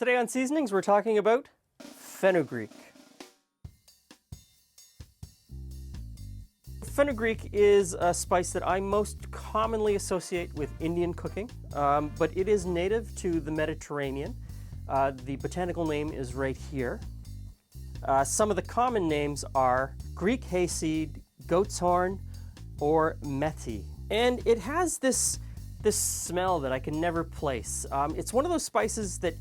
Today on Seasonings, we're talking about fenugreek. Fenugreek is a spice that I most commonly associate with Indian cooking, but it is native to the Mediterranean. The botanical name is right here. Some of the common names are Greek hayseed, goat's horn, or methi. And it has this smell that I can never place. It's one of those spices that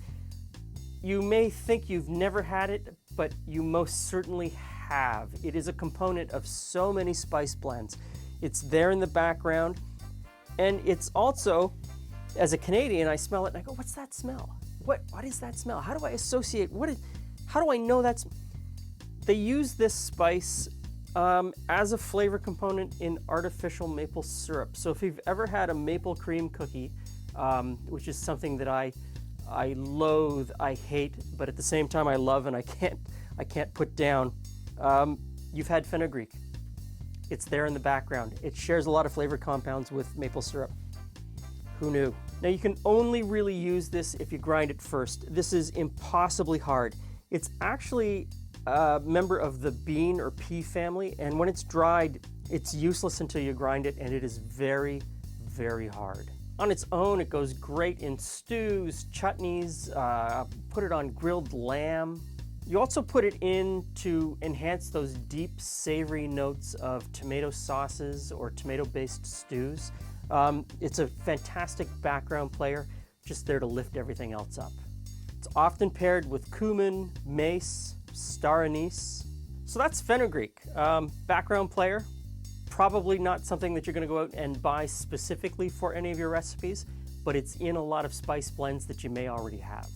you may think you've never had it, but you most certainly have. It is a component of so many spice blends. It's there in the background, and it's also, as a Canadian, I smell it and I go, what's that smell? What is that smell? How do I associate, how do I know that's... They use this spice as a flavor component in artificial maple syrup. So if you've ever had a maple cream cookie, which is something that I loathe, I hate, but at the same time I love and I can't put down, you've had fenugreek. It's there in the background. It shares a lot of flavor compounds with maple syrup. Who knew? Now you can only really use this if you grind it first. This is impossibly hard. It's actually a member of the bean or pea family, and when it's dried, it's useless until you grind it, and it is very, very hard. On its own, it goes great in stews, chutneys, put it on grilled lamb. You also put it in to enhance those deep, savory notes of tomato sauces or tomato-based stews. It's a fantastic background player, just there to lift everything else up. It's often paired with cumin, mace, star anise. So that's fenugreek. Background player. Probably not something that you're going to go out and buy specifically for any of your recipes, but it's in a lot of spice blends that you may already have.